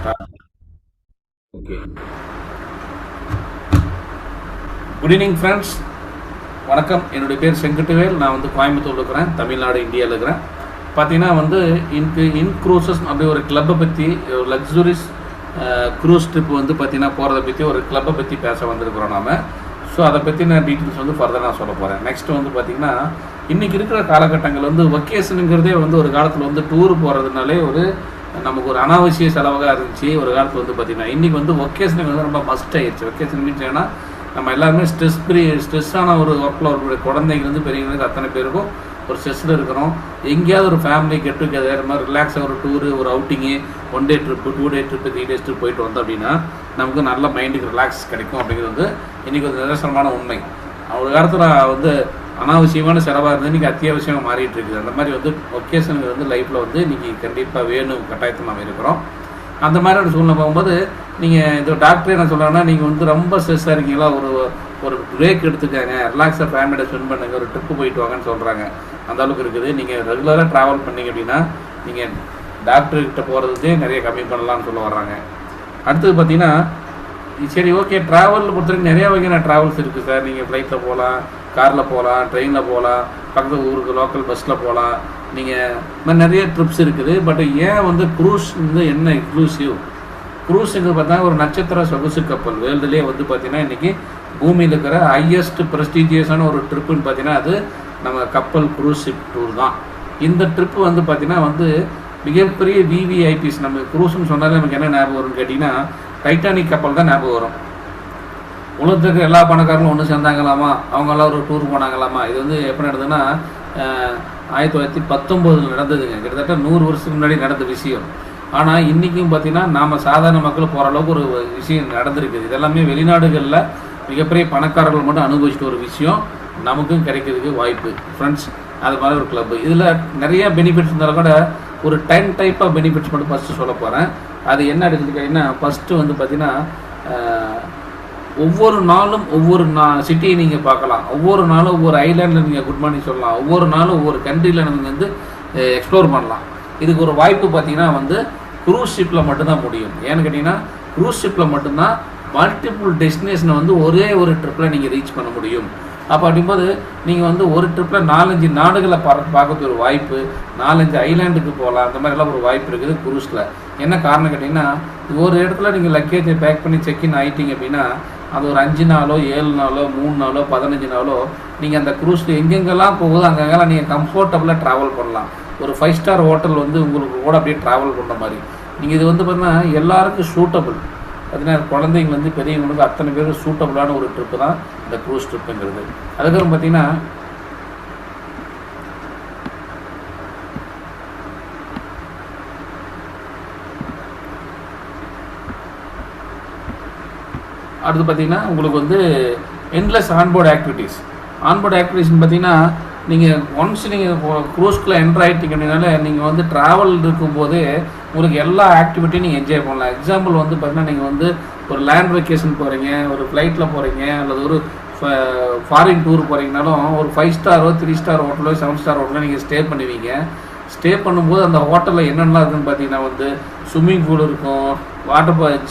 Okay. Good evening friends, வணக்கம். என்னுடைய பேர் செங்கட்டுவேல். நான் வந்து கோயம்புத்தூர் இருக்கிறேன், தமிழ்நாடு, இந்தியாவில் இருக்கிறேன். பார்த்தீங்கன்னா வந்து இன்க்ரூசஸ் அப்படி ஒரு கிளப்பை பற்றி, ஒரு லக்ஸுரிஸ் க்ரூஸ் ட்ரிப் வந்து பார்த்தீங்கன்னா போகிறத பற்றி ஒரு கிளப்பை பற்றி பேச வந்திருக்கிறோம் நாம். ஸோ அதை பற்றின டீட்டெயில்ஸ் வந்து ஃபர்தராக நான் சொல்ல போகிறேன். நெக்ஸ்ட் வந்து பார்த்திங்கன்னா இன்றைக்கி இருக்கிற காலகட்டங்கள் வந்து வெக்கேஷனுங்கிறதே வந்து ஒரு காலத்தில் வந்து டூர் போகிறதுனாலே நமக்கு ஒரு அனாவசிய செலவாக இருந்துச்சு. ஒரு காலத்தில் வந்து பார்த்திங்கன்னா இன்றைக்கி வந்து வெக்கேஷனுக்கு வந்து ரொம்ப மஸ்ட் ஆகிடுச்சு. வெக்கேஷன் மீன்ஸ் ஏன்னா நம்ம எல்லாருமே ஸ்ட்ரெஸ்ஸான ஒரு ஒர்க்கில் ஒரு குழந்தைங்க வந்து பெரியவங்களுக்கு அத்தனை பேருக்கும் ஒரு ஸ்ட்ரெஸ்ஸில் இருக்கிறோம். எங்கேயாவது ஒரு ஃபேமிலி கெட் டுகெதர் இது மாதிரி ரிலாக்ஸாக ஒரு டூரு, ஒரு outing, 1 day trip, 2 day trip, 3 days trip போயிட்டு வந்தோம் அப்படின்னா நமக்கு நல்ல மைண்டுக்கு ரிலாக்ஸ் கிடைக்கும். அப்படிங்கிறது வந்து இன்றைக்கி ஒரு நிதர்சனமான உண்மை. ஒரு காலத்தில் வந்து அனாவசியமான செலவாக இருந்து இன்றைக்கி அத்தியாவசியமாக மாறிட்டு இருக்குது. அந்த மாதிரி வந்து ஒகேஷனுக்கு வந்து லைஃப்பில் வந்து இன்றைக்கி கண்டிப்பாக வேணும், கட்டாயத்தில் நம்ம இருக்கிறோம். அந்த மாதிரி ஒரு சூழ்நிலை போகும்போது நீங்கள் இந்த டாக்டரே என்ன சொல்கிறாங்கன்னா, நீங்கள் வந்து ரொம்ப ஸ்ட்ரெஸ்ஸாக இருக்கீங்களா, ஒரு பிரேக் எடுத்துக்காங்க, ரிலாக்ஸாக ஃபேமிலியோட ஸ்பெண்ட் பண்ணுங்கள், ஒரு ட்ரிப்பு போயிட்டு வாங்கன்னு சொல்கிறாங்க. அந்த அளவுக்கு இருக்குது. நீங்கள் ரெகுலராக ட்ராவல் பண்ணிங்க அப்படின்னா நீங்கள் டாக்டர்கிட்ட போகிறதுக்கே நிறைய கம்மி பண்ணலாம்னு சொல்ல வர்றாங்க. அடுத்தது பார்த்தீங்கன்னா சரி ஓகே, ட்ராவலில் பொறுத்தவரைக்கும் நிறைய வகையான ட்ராவல்ஸ் இருக்குது சார். நீங்கள் ஃப்ளைட்டில் போகலாம், காரில் போகலாம், ட்ரெயினில் போகலாம், பக்கத்து ஊருக்கு லோக்கல் பஸ்ஸில் போகலாம். நீங்கள் இந்த மாதிரி நிறைய ட்ரிப்ஸ் இருக்குது. பட் ஏன் வந்து க்ரூஸ் வந்து என்ன எக்ஸ்க்ளூசிவ்? க்ரூஸுங்கிறது பார்த்தா ஒரு நட்சத்திர சொகுசு கப்பல். வேர்ல்டுலேயே வந்து பார்த்தீங்கன்னா இன்றைக்கி பூமியில் இருக்கிற ஹையஸ்ட் ப்ரெஸ்டீஜியஸான ஒரு ட்ரிப்புன்னு பார்த்தீங்கன்னா அது நம்ம கப்பல் க்ரூஸ் ஷிப் டூர் தான். இந்த ட்ரிப்பு வந்து பார்த்திங்கன்னா வந்து மிகப்பெரிய விவிஐபிஸ். நம்ம க்ரூஸ்ன்னு சொன்னாலே நமக்கு என்ன ஞாபகம் வரும்னு கேட்டிங்கன்னா டைட்டானிக் கப்பல் தான் ஞாபகம் வரும். உலகத்துக்கு எல்லா பணக்காரங்களும் ஒன்று சேர்ந்தாங்களாமா, அவங்கெல்லாம் ஒரு டூர் போனாங்களாமா. இது வந்து எப்போ நடந்ததுன்னா 1919 நடந்ததுங்க. கிட்டத்தட்ட 100 வருஷத்துக்கு முன்னாடி நடந்த விஷயம். ஆனால் இன்றைக்கும் பார்த்திங்கன்னா நாம் சாதாரண மக்கள் போகிற அளவுக்கு ஒரு விஷயம் நடந்திருக்குது. இதெல்லாமே வெளிநாடுகளில் மிகப்பெரிய பணக்காரர்கள் மட்டும் அனுபவிச்சுட்டு ஒரு விஷயம் நமக்கும் கிடைக்கிறதுக்கு வாய்ப்பு. ஃப்ரெண்ட்ஸ், அது மாதிரி ஒரு கிளப்பு. இதில் நிறைய பெனிஃபிட்ஸ் இருந்தாலும் கூட ஒரு 10 டைப் ஆஃப் பெனிஃபிட்ஸ் மட்டும் ஃபஸ்ட்டு சொல்ல போகிறேன். அது என்ன எடுத்துக்கிட்டிங்கன்னா, ஃபஸ்ட்டு வந்து பார்த்திங்கன்னா ஒவ்வொரு நாளும் ஒவ்வொரு சிட்டியை நீங்கள் பார்க்கலாம். ஒவ்வொரு நாளும் ஒவ்வொரு ஐலாண்டில் நீங்கள் குட் மார்னிங் சொல்லலாம். ஒவ்வொரு நாளும் ஒவ்வொரு கண்ட்ரியில் நீங்கள் வந்து எக்ஸ்ப்ளோர் பண்ணலாம். இதுக்கு ஒரு வாய்ப்பு பார்த்திங்கன்னா வந்து க்ரூஸ் ஷிப்பில் மட்டும்தான் முடியும். ஏன்னு கேட்டிங்கன்னா க்ரூஸ் ஷிப்பில் மட்டும்தான் மல்டிபிள் டெஸ்டினேஷனை வந்து ஒரே ஒரு ட்ரிப்பில் நீங்கள் ரீச் பண்ண முடியும். அப்போ அப்படிங்கும்போது நீங்கள் வந்து ஒரு ட்ரிப்பில் 4-5 நாடுகளை பார்க்கறது ஒரு வாய்ப்பு, 4-5 ஐலாண்டுக்கு போகலாம். அந்த மாதிரிலாம் ஒரு வாய்ப்பு இருக்குது க்ரூஸில். என்ன காரணம் கேட்டிங்கன்னா, ஒரு இடத்துல நீங்கள் லக்கேஜை பேக் பண்ணி செக்இன் ஆகிட்டீங்க அப்படின்னா அது ஒரு 5 நாளோ 7 நாளோ 3 நாளோ 15 நாளோ நீங்கள் அந்த க்ரூஸில் எங்கெங்கெல்லாம் போகுதோ அங்கெங்கெல்லாம் நீங்கள் கம்ஃபர்டபுளாக ட்ராவல் பண்ணலாம். ஒரு 5 ஸ்டார் ஹோட்டல் வந்து உங்களுக்கு கூட அப்படியே ட்ராவல் பண்ணுற மாதிரி. நீங்கள் இது வந்து பார்த்தீங்கன்னா எல்லாருக்கும் சூட்டபிள். பார்த்தீங்கன்னா குழந்தைங்கலேருந்து பெரியவங்களுக்கு அத்தனை பேருக்கு சூட்டபுளான ஒரு ட்ரிப்பு தான் இந்த க்ரூஸ் ட்ரிப்புங்கிறது. அதுக்கப்புறம் பார்த்தீங்கன்னா அடுத்து பார்த்தீங்கன்னா உங்களுக்கு வந்து எண்ட்லெஸ் ஆன்போர்டு ஆக்டிவிட்டீஸ். ஆன்போர்டு ஆக்டிவிட்டீஸ்னு பார்த்தீங்கன்னா நீங்கள் ஒன்ஸ் நீங்கள் க்ரூஸ்குள்ளே என்ட்ரு ஆகிட்டீங்க அப்படின்னால நீங்கள் வந்து ட்ராவல் இருக்கும்போதே உங்களுக்கு எல்லா ஆக்டிவிட்டியும் நீங்கள் என்ஜாய் பண்ணலாம். எக்ஸாம்பிள் வந்து பார்த்தீங்கன்னா நீங்கள் வந்து ஒரு லேண்ட் வெக்கேஷன் போகிறீங்க, ஒரு ஃப்ளைட்டில் போகிறீங்க, அல்லது ஒரு ஃபாரின் டூர் போகிறீங்கனாலும் ஒரு 5 ஸ்டாரோ 3 ஸ்டார் ஹோட்டலோ 7 ஸ்டார் ஹோட்டலோ நீங்கள் ஸ்டே பண்ணுவீங்க. ஸ்டே பண்ணும்போது அந்த ஹோட்டலில் என்னென்னலாம் இருக்குதுன்னு பார்த்தீங்கன்னா வந்து ஸ்விம்மிங் பூல் இருக்கும்,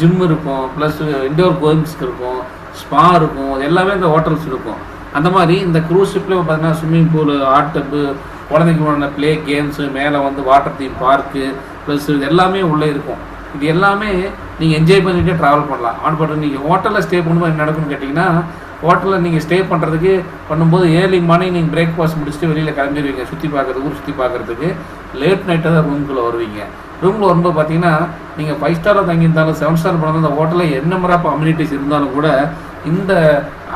ஜிம் இருக்கும், ப்ளஸ் இன்டோர் கேம்ஸ் இருக்கும், ஸ்பா இருக்கும், எல்லாமே இந்த ஹோட்டல்ஸ் இருக்கும். அந்த மாதிரி இந்த க்ரூஸ் ஷிப்லேயே பார்த்தீங்கன்னா ஸ்விம்மிங் பூலு, ஹாட் டப்பு, குழந்தைங்களோட ப்ளே கேம்ஸு, மேலே வந்து வாட்டர் தீம் பார்க்கு, ப்ளஸ் இது எல்லாமே உள்ளே இருக்கும். இது எல்லாமே நீங்கள் என்ஜாய் பண்ணிகிட்டே ட்ராவல் பண்ணலாம். பட் நீங்கள் ஹோட்டலில் ஸ்டே பண்ணும்போது என்ன நடக்கும்னு கேட்டிங்கன்னா, ஹோட்டலில் நீங்கள் ஸ்டே பண்ணும்போது ஏர்லி மார்னிங் நீங்கள் பிரேக்ஃபாஸ்ட் முடிச்சுட்டு வெளியில் கிளம்பிடுவீங்க சுற்றி பார்க்குறதுக்கு, ஊர் சுற்றி பார்க்குறதுக்கு. லேட் நைட்டாக தான் ரூம்குள்ளே வருவீங்க. ரூமில் வரும்போது பார்த்தீங்கன்னா நீங்கள் 5 ஸ்டாரில் தங்கியிருந்தாலும் 7 ஸ்டார் போனாலும் அந்த ஹோட்டலில் என்ன மாதிரி அம்யூனிட்டிஸ் இருந்தாலும் கூட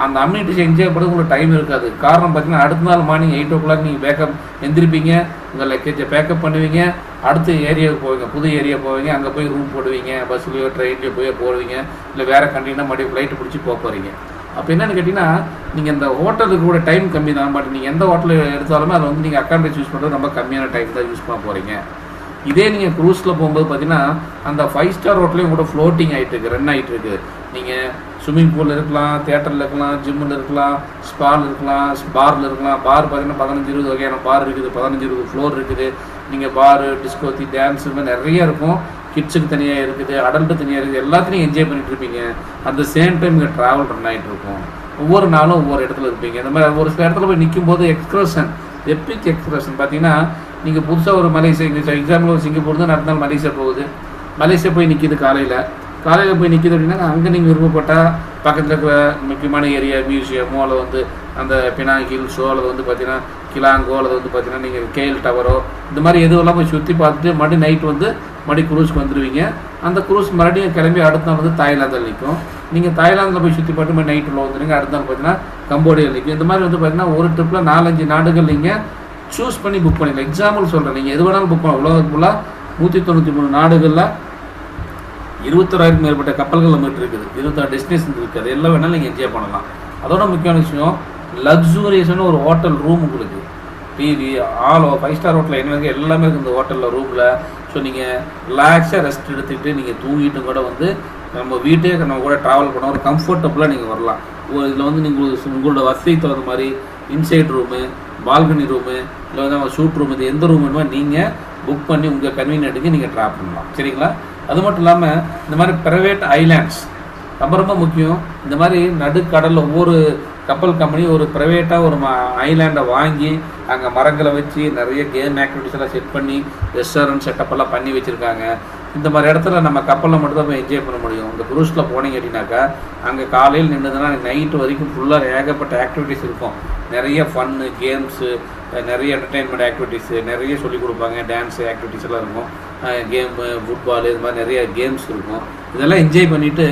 அந்த அம்யூனிட்டிஸ் என்ஜாய் பண்ணுறது உங்களுக்கு டைம் இருக்காது. காரணம் பார்த்தீங்கன்னா அடுத்த நாள் மார்னிங் 8 o'clock நீங்கள் எந்திரிப்பீங்க, உங்கள் லக்கேஜை பேக்கப் பண்ணுவீங்க, அடுத்த ஏரியாவுக்கு போவீங்க, புது ஏரியா போவீங்க, அங்கே போய் ரூம் போடுவீங்க, பஸ்லேயோ ட்ரெயின்லேயோ போடுவீங்க, இல்லை வேறு கண்ட்ரினா மறுபடியும் ஃப்ளைட்டு பிடிச்சி போகிறீங்க. அப்போ என்னென்னு கேட்டிங்கன்னா நீங்கள் இந்த ஹோட்டலுக்கு கூட டைம் கம்மி தான். பட் நீங்கள் எந்த ஹோட்டல் எடுத்தாலுமே அதை வந்து நீங்கள் அக்காமடேஜ் யூஸ் பண்ணுறது ரொம்ப கம்மியான டைம் தான் யூஸ் பண்ண போகிறீங்க. இதே நீங்கள் க்ரூஸில் போகும்போது பார்த்தீங்கன்னா அந்த 5 ஸ்டார் ஹோட்டலையும் கூட ஃப்ளோட்டிங் ஆகிட்டு இருக்குது, ரன் ஆகிட்டு இருக்குது. நீங்கள் ஸ்விம்மிங் பூலில் இருக்கலாம், தியேட்டரில் இருக்கலாம், ஜிம்மில் இருக்கலாம், ஸ்பால் இருக்கலாம், பாரில் இருக்கலாம். பார் பார்த்தீங்கன்னா 15-20 வகையான பார் இருக்குது, 15-20 ஃப்ளோர் இருக்குது. நீங்கள் பாரு, டிஸ்கோத்தி, டான்ஸ் இது மாதிரி நிறைய இருக்கும். கிட்ஸுக்கு தனியாக இருக்குது, அடல்ட்டு தனியாக இருக்குது. எல்லாத்தையும் என்ஜாய் பண்ணிட்டு இருப்பீங்க. அட் த சேம் டைம் இங்கே ட்ராவல் ரன் ஆகிட்டு இருக்கும். ஒவ்வொரு நாளும் ஒவ்வொரு இடத்துல இருப்பீங்க. இந்த மாதிரி ஒரு சில இடத்துல போய் நிற்கும் போது எக்ஸ்பிரஷன், எப்பிக் எக்ஸ்பிரஷன் பார்த்தீங்கன்னா, நீங்கள் புதுசாக ஒரு மலேசியா எக்ஸாம்பிள் ஒரு சிங்கப்பூர் தான் நடந்தாலும் மலேசியா போகுது. மலேசியா போய் நிற்கிது, காலையில் போய் நிற்கிது அப்படின்னா அங்கே நீங்கள் விருப்பப்பட்டால் பக்கத்தில் இருக்கிற முக்கியமான ஏரியா மியூசியமோ அல்லது வந்து அந்த பினாங் ஹில்ஸோ அல்லது வந்து பார்த்தீங்கன்னா கிலாங்கோ அல்லது வந்து பார்த்தீங்கன்னா நீங்கள் கேஎல் டவரோ இந்த மாதிரி எதுவெல்லாம் போய் சுற்றி பார்த்துட்டு மறுபடியும் நைட் வந்து மறுபடியும் குரூஸ்க்கு வந்துடுவீங்க. அந்த குரூஸ் மறுபடியும் கிளம்பி அடுத்த நாள் வந்து தாய்லாந்தில் நிற்கும். நீங்கள் தாய்லாந்தில் போய் சுற்றி பார்த்து மாதிரி நைட்டில் வந்துடுங்க. அடுத்த நாள் பார்த்தீங்கன்னா கம்போடியா நிற்கும். இந்த மாதிரி வந்து பார்த்தீங்கன்னா ஒரு ட்ரிப்பில் 4-5 நாடுகள் நீங்கள் சூஸ் பண்ணி புக் பண்ணிக்கலாம். எக்ஸாம்பிள் சொல்கிறேன், நீங்கள் எது வேணாலும் புக் பண்ணலாம். உலகத்து ஃபுல்லாக 193 நாடுகளில் 21,000 மேற்பட்ட கப்பல்கள் நம்மகிட்ட இருக்குது, 26 டெஸ்டினேஷன் இருக்குது. அது எல்லாம் வேணாலும் நீங்கள் என்ஜாய் பண்ணலாம். அதோட முக்கியமான விஷயம், லக்ஸூரியஸான ஒரு ஹோட்டல் ரூம் உங்களுக்கு டிவி ஆல் 5 ஸ்டார் ஹோட்டலில் என்ன இருக்குது எல்லாமே இருக்குது இந்த ஹோட்டலில் ரூமில். ஸோ நீங்கள் ரிலாக்ஸாக ரெஸ்ட் எடுத்துக்கிட்டு நீங்கள் தூங்கிட்டு கூட வந்து நம்ம வீட்டே நம்ம கூட ட்ராவல் பண்ண ஒரு கம்ஃபர்டபுளாக நீங்கள் வரலாம். இதில் வந்து நீங்கள் உங்களோட வசதிக்கு தகுந்த மாதிரி இன்சைட் ரூமு, பால்கனி ரூமு, இல்லை வந்து ஷூட் ரூம், இது எந்த ரூம் வேணுமோ நீங்கள் புக் பண்ணி உங்கள் கன்வீனியன்ட்டுக்கு நீங்கள் ட்ராப் பண்ணலாம். சரிங்களா? அது மட்டும் இல்லாமல் இந்த மாதிரி ப்ரைவேட் ஐலாண்ட்ஸ் ரொம்ப ரொம்ப முக்கியம். இந்த மாதிரி நடுக்கடலில் ஒவ்வொரு கப்பல் கம்பெனி ஒரு ப்ரைவேட்டாக ஒரு ஐலாண்டை வாங்கி அங்கே மரங்களை வச்சு நிறைய கேம் ஆக்டிவிட்டிஸ் எல்லாம் செட் பண்ணி ரெஸ்டாரண்ட் செட்டப் எல்லாம் பண்ணி வச்சுருக்காங்க. இந்த மாதிரி இடத்துல நம்ம கப்பலில் மட்டும் தான் போய் என்ஜாய் பண்ண முடியும். இந்த குரூஸில் போனீங்க அப்படின்னாக்கா அங்கே காலையில் நின்றுதுன்னா நைட்டு வரைக்கும் ஃபுல்லாக ஏகப்பட்ட ஆக்டிவிட்டிஸ் இருக்கும். நிறைய ஃபன்னு, கேம்ஸு, நிறைய என்டர்டெயின்மெண்ட் ஆக்டிவிட்டீஸு நிறைய சொல்லிக் கொடுப்பாங்க. டான்ஸு ஆக்டிவிட்டிஸ் எல்லாம் இருக்கும், கேமு, ஃபுட்பால், இது மாதிரி நிறைய கேம்ஸ் இருக்கும். இதெல்லாம் என்ஜாய் பண்ணிவிட்டு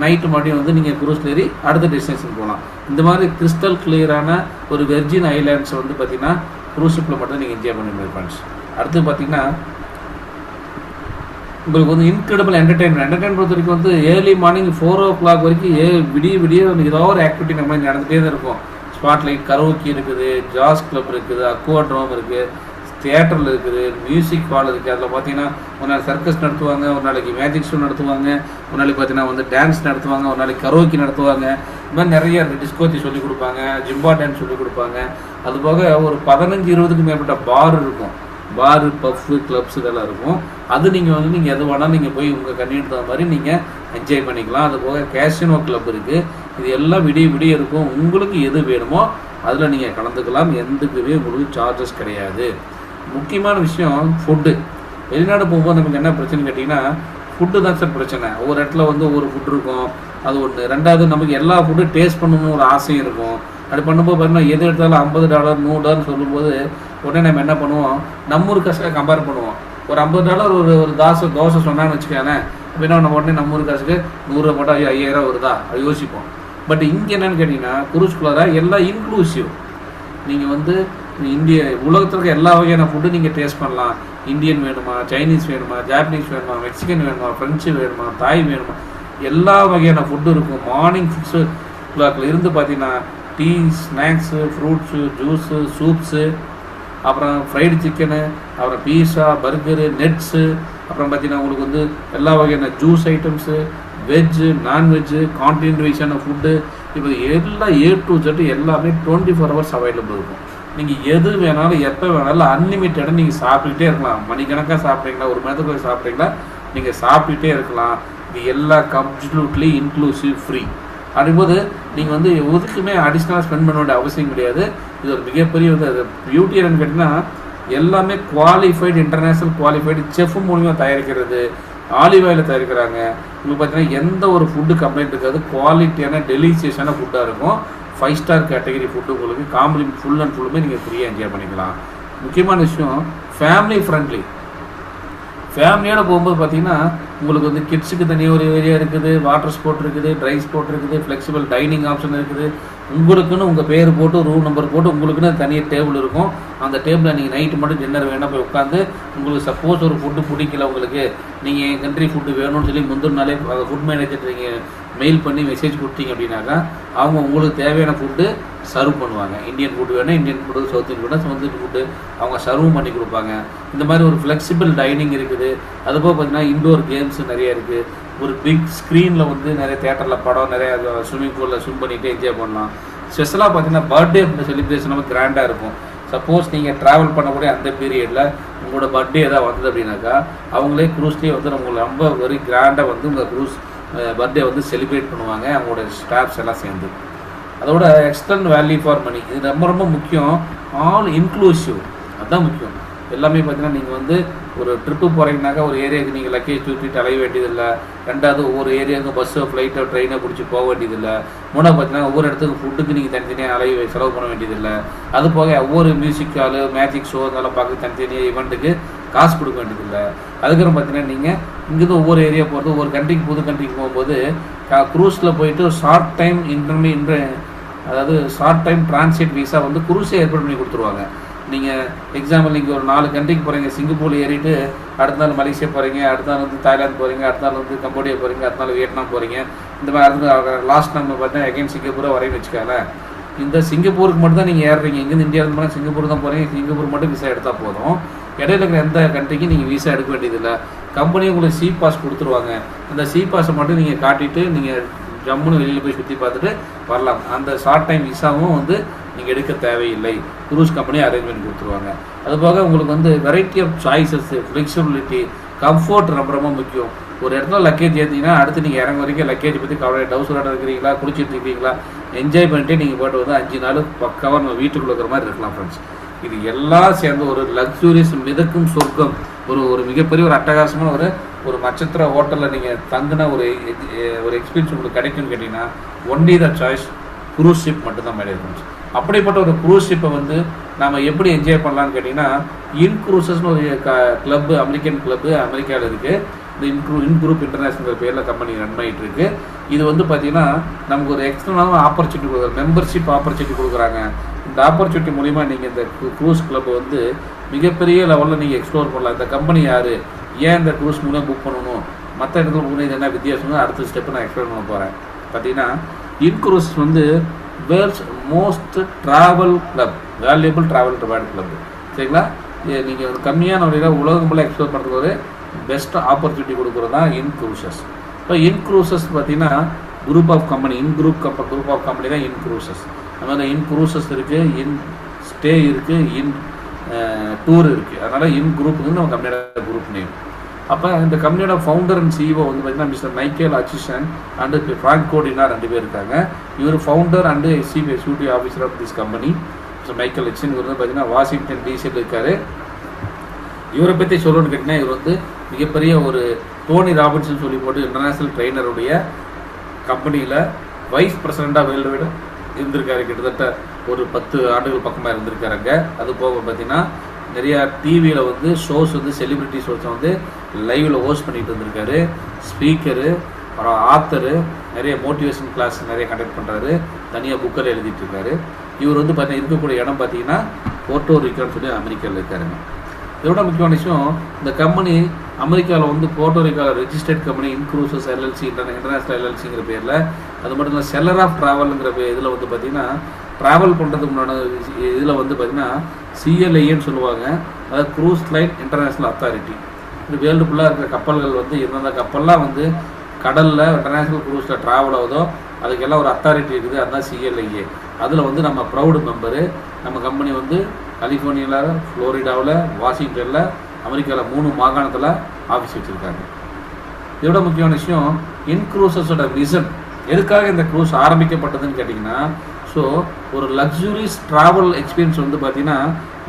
நைட்டு மறுபடியும் வந்து நீங்கள் குரூஸில் ஏறி அடுத்த டெஸ்டினேஷன் போகலாம். இந்த மாதிரி கிறிஸ்டல் கிளியரான ஒரு வெர்ஜின் ஐலாண்ட்ஸ் வந்து பார்த்திங்கன்னா குரூஸ் ஷிப்பில் மட்டும் நீங்கள் என்ஜாய் பண்ண முடியும் ஃப்ரெண்ட்ஸ். அடுத்து பார்த்திங்கன்னா உங்களுக்கு வந்து இன்க்ரெடிபிள் என்டர்டெயின்மெண்ட் பொறுத்த வரைக்கும் வந்து ஏர்லி மார்னிங் 4 o'clock வரைக்கும் விடிய ஏதோ ஒரு ஆக்டிவிட்டி நம்ம நடந்துகிட்டே தான் இருக்கும். ஸ்பாட்லைட், கரோக்கி இருக்குது, ஜாஸ் கிளப் இருக்குது, அக்வாட்ரோம் இருக்குது, தியேட்டரில் இருக்குது, மியூசிக் ஹால் இருக்குது. அதில் பார்த்தீங்கன்னா ஒரு நாள் சர்க்கஸ் நடத்துவாங்க, ஒரு நாளைக்கு மேஜிக் ஷோ நடத்துவாங்க, ஒரு நாளைக்கு பார்த்தீங்கன்னா வந்து டான்ஸ் நடத்துவாங்க, ஒரு நாளைக்கு கரோக்கி நடத்துவாங்க. இந்த மாதிரி நிறைய டிஸ்கோத்தி சொல்லிக் கொடுப்பாங்க, ஜிம்பா டான்ஸ் சொல்லிக் கொடுப்பாங்க. அதுபோக ஒரு 15-20க்கும் மேற்பட்ட பார் இருக்கும். பாரு, பஃப்பு, கிளப்ஸ் இதெல்லாம் இருக்கும். அது நீங்கள் வந்து நீங்கள் எது வேணாலும் நீங்கள் போய் உங்கள் கன்வீனியன்ட் தகுந்த மாதிரி நீங்கள் என்ஜாய் பண்ணிக்கலாம். அது போக கேசினோ கிளப் இருக்குது. இது எல்லாம் விடிய இருக்கும். உங்களுக்கு எது வேணுமோ அதில் நீங்கள் கலந்துக்கலாம். எந்தக்குமே உங்களுக்கு சார்ஜஸ் கிடையாது. முக்கியமான விஷயம் ஃபுட்டு. வெளிநாடு போகும்போது நமக்கு என்ன பிரச்சனை கேட்டிங்கன்னா ஃபுட்டு தான் சார் பிரச்சனை. ஒவ்வொரு இடத்துல வந்து ஒவ்வொரு ஃபுட் இருக்கும், அது ஒன்று. ரெண்டாவது நமக்கு எல்லா ஃபுட்டும் டேஸ்ட் பண்ணணும்னு ஒரு ஆசையும் இருக்கும். அப்படி பண்ணும்போது பார்த்தீங்கன்னா எது எடுத்தாலும் $50 $100 சொல்லும்போது உடனே நம்ம என்ன பண்ணுவோம், நம்ம ஊர் காசுக்கு கம்பேர் பண்ணுவோம். ஒரு $50 ஒரு தோசை சொன்னான்னு வச்சுக்கோங்களேன். அப்படின்னா நம்ம உடனே நம்ம ஊர் காசுக்கு 100 போட்டால் 5000 வருதா அது யோசிப்போம். பட் இங்கே என்னென்னு கேட்டிங்கன்னா குரூஸ்குள்ளார எல்லாம் இன்க்ளூசிவ். நீங்கள் வந்து உலகத்தில் இருக்க எல்லா வகையான ஃபுட்டு நீங்கள் டேஸ்ட் பண்ணலாம். இந்தியன் வேணுமா, சைனீஸ் வேணுமா, ஜாப்பனீஸ் வேணுமா, மெக்சிகன் வேணுமா, ஃப்ரெஞ்சு வேணுமா, தாய் வேணுமா, எல்லா வகையான ஃபுட்டு இருக்கும். மார்னிங் 6 o'clock இருந்து பார்த்தீங்கன்னா tea, snacks, fruits, juice, soups, அப்புறம் ஃப்ரைடு சிக்கனு, அப்புறம் பீஸா, பர்கரு, நெட்ஸு, அப்புறம் பார்த்தீங்கன்னா உங்களுக்கு வந்து எல்லா வகையான juice items, veg, non veg, continent வைஸான ஃபுட்டு, இப்போ எல்லாம் A to Z எல்லாமே 24 hours அவைலபிள் இருக்கும். நீங்கள் எது வேணாலும் எப்போ வேணாலும் அன்லிமிட்டடாக நீங்கள் சாப்பிட்டுக்கிட்டே இருக்கலாம். மணிக்கணக்காக சாப்பிட்றீங்களா, ஒரு மணி நேரத்துக்கு சாப்பிட்றீங்களா, நீங்கள் சாப்பிட்டுட்டே இருக்கலாம். இது எல்லாம் கம்ப்ளீட்லி இன்க்ளூசிவ், ஃப்ரீ. அப்படிங்கும்போது நீங்கள் வந்து எதுக்குமே அடிஷ்னலாக ஸ்பெண்ட் பண்ண வேண்டிய அவசியம் கிடையாது. இது ஒரு மிகப்பெரிய வந்து அது பியூட்டி என்னன்னு கேட்டிங்கன்னா எல்லாமே குவாலிஃபைடு, இன்டர்நேஷ்னல் குவாலிஃபைடு செஃப் மூலிமா தயாரிக்கிறது. ஆலிவ் ஆயிலில் தயாரிக்கிறாங்க. உங்களுக்கு பார்த்தீங்கன்னா எந்த ஒரு ஃபுட்டு கம்ப்ளைண்ட் இருக்காது. குவாலிட்டியான டெலிஷியஸான ஃபுட்டாக இருக்கும். 5 ஸ்டார் கேட்டகரி ஃபுட்டு உங்களுக்கு காம்ப்ளிமெண்ட் ஃபுல் அண்ட் ஃபுல்லுமே நீங்கள் ஃப்ரீயாக என்ஜாய் பண்ணிக்கலாம். முக்கியமான விஷயம் ஃபேமிலி ஃப்ரெண்ட்லி. ஃபேமிலியோடு போகும்போது பார்த்தீங்கன்னா உங்களுக்கு வந்து கிட்ஸுக்கு தனியாக ஒரு ஏரியா இருக்குது, வாட்டர் ஸ்போர்ட் இருக்குது, ட்ரை ஸ்போர்ட் இருக்குது, ஃப்ளெக்சிபிள் டைனிங் ஆப்ஷன் இருக்குது. உங்களுக்குன்னு உங்கள் பேர் போட்டு ரூம் நம்பர் போட்டு உங்களுக்குன்னு தனியாக டேபிள் இருக்கும். அந்த டேபிளில் நீங்கள் நைட்டு மட்டும் டின்னர் வேணால் போய் உட்காந்து உங்களுக்கு சப்போஸ் ஒரு ஃபுட்டு பிடிக்கல உங்களுக்கு, நீங்கள் என் கண்ட்ரி ஃபுட்டு வேணும்னு சொல்லி முந்தின நாளே ஃபுட் மேனேஜர் நீங்கள் மெயில் பண்ணி மெசேஜ் கொடுத்தீங்க அப்படின்னாக்கா அவங்க உங்களுக்கு தேவையான ஃபுட்டு சர்வ் பண்ணுவாங்க. இந்தியன் ஃபுட் வேணும், இந்தியன் ஃபுட்டு, சவுத் இந்தியன் வேணும், சவுத் இந்தியன் ஃபுட்டு அவங்க சர்வும் பண்ணி கொடுப்பாங்க. இந்த மாதிரி ஒரு ஃப்ளெக்சிபிள் டைனிங் இருக்குது. அதுபோக பார்த்தீங்கன்னா இண்டோர் கேம்ஸ் நிறைய இருக்குது. ஒரு பிக் ஸ்க்ரீனில் வந்து நிறைய தேட்டரில் படம், நிறைய ஸ்விம்மிங் பூலில் ஸ்விம் பண்ணிவிட்டு என்ஜாய் பண்ணலாம். ஸ்பெஷலாக பார்த்தீங்கன்னா பர்த்டே செலிப்ரேஷன் நம்ம கிராண்டாக இருக்கும். சப்போஸ் நீங்கள் ட்ராவல் பண்ணக்கூடிய அந்த பீரியடில் உங்களோட பர்த்டே எதாவது வந்தது அப்படின்னாக்கா அவங்களே க்ரூஸ்லேயே வந்து உங்களை ரொம்ப வெரி கிராண்டாக வந்து உங்கள் க்ரூஸ் பர்த்டே வந்து செலிப்ரேட் பண்ணுவாங்க அவங்களோட ஸ்டாஃப்ஸ் எல்லாம் சேர்ந்து. அதோட எக்ஸ்டர்னல் வேல்யூ ஃபார் மணி இது ரொம்ப ரொம்ப முக்கியம். ஆல் இன்க்ளூசிவ் அதுதான் முக்கியம். எல்லாமே பார்த்தீங்கன்னா நீங்கள் வந்து ஒரு ட்ரிப்பு போகிறீங்கனாக்கா ஒரு ஏரியாவுக்கு நீங்கள் லக்கேஜ் தூக்கிட்டு அலைய வேண்டியதில்லை. ரெண்டாவது ஒவ்வொரு ஏரியாவுக்கும் பஸ்ஸோ ஃப்ளைட்டோ ட்ரெயினோ பிடிச்சி போக வேண்டியதில்லை. மூணாவது பார்த்தீங்கன்னா ஒவ்வொரு இடத்துக்கு ஃபுட்டுக்கு நீங்கள் தனித்தனியாக செலவு பண்ண வேண்டியதில்லை. அது போக ஒவ்வொரு மியூசிக் ஹாலு, மேஜிக் ஷோ இதெல்லாம் பார்க்க தனித்தனியாக ஈவெண்ட்டுக்கு காசு கொடுக்க வேண்டியதில்லை. அதுக்கப்புறம் பார்த்தீங்கன்னா நீங்கள் இங்கேருந்து ஒவ்வொரு ஏரியா போகிறது, ஒவ்வொரு கண்ட்ரிக்கு புது கண்ட்ரிக்கு போகும்போது க்ரூஸில் போயிட்டு ஷார்ட் டைம் அதாவது ஷார்ட் டைம் டிரான்சிட் வீசா வந்து குரூஸே ஏற்பாடு பண்ணி கொடுத்துருவாங்க. நீங்கள் எக்ஸாம்பிள் நீங்கள் ஒரு 4 கண்ட்ரிக்கு போகிறீங்க, சிங்கப்பூரில் ஏறிட்டு அடுத்த நாள் மலேசியா போகிறீங்க, அடுத்த நாள் வந்து தாய்லாந்து போகிறீங்க, அடுத்த நாள் வந்து கம்போடியா போகிறீங்க, அடுத்த நாள் வியட்நாம் போகிறீங்க. இந்த மாதிரி அடுத்த லாஸ்ட் நம்ம பார்த்தீங்கன்னா அகைன் சிங்கப்பூரை வரையும் வச்சுக்கால. இந்த சிங்கப்பூருக்கு மட்டும் தான் நீங்கள் ஏறுறீங்க. இங்கேருந்து இந்தியாவில் போனால் சிங்கப்பூர் தான் போகிறீங்க. சிங்கப்பூர் மட்டும் விசா எடுத்தால் போதும். இடையில இருக்கிற எந்த கண்ட்ரிக்கும் நீங்கள் விசா எடுக்க வேண்டியதில்லை. கம்பெனி உங்களுக்கு சி பாஸ் கொடுத்துருவாங்க. அந்த சி பாஸை மட்டும் நீங்கள் காட்டிட்டு நீங்கள் ஜம்முன்னு வெளியில் போய் சுற்றி பார்த்துட்டு வரலாம். அந்த ஷார்ட் டைம் விசாவும் வந்து நீங்கள் எடுக்க தேவையில்லை. க்ரூஸ் கம்பெனி அரேஞ்ச்மெண்ட் கொடுத்துருவாங்க. அதுபோக உங்களுக்கு வந்து variety of choices, flexibility, comfort ரொம்ப ரொம்ப முக்கியம். ஒரு இடத்துல லக்கேஜ் ஏற்றிங்கன்னா அடுத்து நீங்கள் இறங்க வரைக்கும் லக்கேஜ் பற்றி கவலை, டவுசரோட இருக்கிறீங்களா, குளிச்சுட்டு இருக்கீங்களா, என்ஜாய் பண்ணிட்டு நீங்கள் போய்ட்டு வந்து 5 நாள் பக்காவாக நம்ம வீட்டுக்குள்ள இருக்கிற மாதிரி இருக்கலாம் ஃப்ரெண்ட்ஸ். இது எல்லாம் சேர்ந்து ஒரு லக்ஸூரியஸ் மிதக்கும் சொர்க்கம், ஒரு மிகப்பெரிய ஒரு அட்டகாசமான ஒரு நட்சத்திர ஹோட்டலில் நீங்கள் தங்கின ஒரு எக்ஸ்பீரியன்ஸ் உங்களுக்கு கிடைக்கும்னு கேட்டிங்கன்னா only the choice cruise ship மட்டும்தான் மேடம் ஃப்ரெண்ட்ஸ். அப்படிப்பட்ட ஒரு க்ரூஸ் ஷிப்பை வந்து நம்ம எப்படி என்ஜாய் பண்ணலான்னு கேட்டிங்கன்னா இன்க்ரூசஸ்னு ஒரு கிளப்பு, அமெரிக்கன் கிளப்பு அமெரிக்காவில் இருக்குது. இந்த இன்குரூப் இன்டர்நேஷனல் பேரில் கம்பெனி ரன் பண்ணிகிட்டு இருக்கு. இது வந்து பார்த்திங்கன்னா நமக்கு ஒரு எக்ஸ்டர்னலான ஆப்பர்ச்சுனிட்டி கொடுக்குறாங்க, மெம்பர்ஷிப் ஆப்பர்ச்சுனிட்டி கொடுக்குறாங்க. இந்த ஆப்பர்ச்சுனிட்டி மூலிமா நீங்கள் இந்த க்ரூஸ் கிளப்பை வந்து மிகப்பெரிய லெவலில் நீங்கள் எக்ஸ்ப்ளோர் பண்ணலாம். இந்த கம்பெனி யார், ஏன் இந்த க்ரூஸ் மூலம் புக் பண்ணணும், மற்ற இடத்துல புக் பண்ணி இது என்ன வித்தியாசம், அடுத்த ஸ்டெப்பு நான் எக்ஸ்பிளைன் பண்ண போகிறேன். பார்த்தீங்கன்னா இன்க்ரூஸ் வந்து world's most travel club, valuable travel reward club. சரிங்களா? நீங்கள் ஒரு கம்மியான வழியில் உலகம் ஃபுல்லாக எக்ஸ்ப்ளோர் பண்ணுறதுக்கு ஒரு பெஸ்ட் ஆப்பர்ச்சுனிட்டி கொடுக்குறது தான் இன்க்ரூசஸ். இப்போ இன்க்ரூசஸ் பார்த்தீங்கன்னா group of company, group of company தான் இன்க்ரூசஸ். அது மாதிரி இன்க்ரூசஸ் இருக்குது, இன் ஸ்டே இருக்குது, இன் டூர் இருக்குது. அதனால் இன் குரூப்புக்கு நம்ம கம்பெனியோட குரூப் நேம். அப்போ இந்த கம்பெனியோட ஃபவுண்டர் அண்ட் சிஇஓ வந்து பார்த்தீங்கன்னா mister Michael Atchison and Frank Codina 2 பேர் இருக்காங்க. இவர் founder and executive officer of this company. Mister Michael Atchison இவர் வந்து பார்த்தீங்கன்னா வாஷிங்டன் டிசியில் இருக்கார். இவரை பற்றி சொல்லணும்னு கேட்டிங்கன்னா இவர் வந்து மிகப்பெரிய ஒரு டோனி ராபின்சன் சொல்லி போட்டு இன்டர்நேஷ்னல் ட்ரெயினருடைய கம்பெனியில் வைஸ் பிரசிடெண்ட்டாக வேர்ல்டு வைடு இருந்திருக்காரு. கிட்டத்தட்ட ஒரு 10 ஆண்டுகள் பக்கமாக இருந்திருக்காருங்க. அது போக பார்த்தீங்கன்னா நிறையா டிவியில் வந்து ஷோஸ் வந்து செலிப்ரிட்டி ஷோஸை வந்து லைவில் ஹோஸ்ட் பண்ணிட்டு வந்திருக்காரு. ஸ்பீக்கரு, அப்புறம் ஆத்தரு, நிறைய மோட்டிவேஷன் கிளாஸ் நிறைய கண்டக்ட் பண்ணுறாரு. தனியாக புக்கில் எழுதிட்டு இருக்காரு. இவர் வந்து பார்த்தீங்கன்னா இருக்கக்கூடிய இடம் பார்த்தீங்கன்னா போர்ட்டோரிக்கோன்னு சொல்லி அமெரிக்காவில் இருக்காருங்க. இதோட முக்கியமான விஷயம், இந்த கம்பெனி அமெரிக்காவில் வந்து போர்ட்டோரிக்கோவில் ரெஜிஸ்டர்ட் கம்பெனி இன்க்ரூசஸ் எல்எல்சி, இன்டர்நேஷனல் எல்எல்சிங்கிற பேரில். அது மட்டும் இல்லை செல்லர் ஆஃப் ட்ராவலுங்கிற இதில் வந்து பார்த்திங்கன்னா ட்ராவல் பண்ணுறதுக்கு முன்னாடி இதில் வந்து பார்த்திங்கன்னா சிஎல்ஐன்னு சொல்லுவாங்க. அதாவது க்ரூஸ் லைன் இன்டர்நேஷ்னல் அத்தாரிட்டி. இந்த வேர்ல்டு ஃபுல்லாக இருக்கிற கப்பல்கள் வந்து எந்தெந்த கப்பல்லாம் வந்து கடலில் இன்டர்நேஷ்னல் க்ரூஸில் ட்ராவல் ஆகுதோ அதுக்கெல்லாம் ஒரு அத்தாரிட்டி இருக்குது. அதுதான் சிஎல்ஐஏ. அதில் வந்து நம்ம ப்ரௌடு மெம்பரு. நம்ம கம்பெனி வந்து கலிஃபோர்னியாவில், ஃப்ளோரிடாவில், வாஷிங்டனில், அமெரிக்காவில் 3 மாகாணத்தில் ஆஃபீஸ் வச்சுருக்காங்க. இதோட முக்கியமான விஷயம், இன்க்ரூசஸோட விசன் எதுக்காக இந்த க்ரூஸ் ஆரம்பிக்கப்பட்டதுன்னு கேட்டிங்கன்னா, ஸோ ஒரு லக்ஸுரியஸ் ட்ராவல் எக்ஸ்பீரியன்ஸ் வந்து பார்த்திங்கன்னா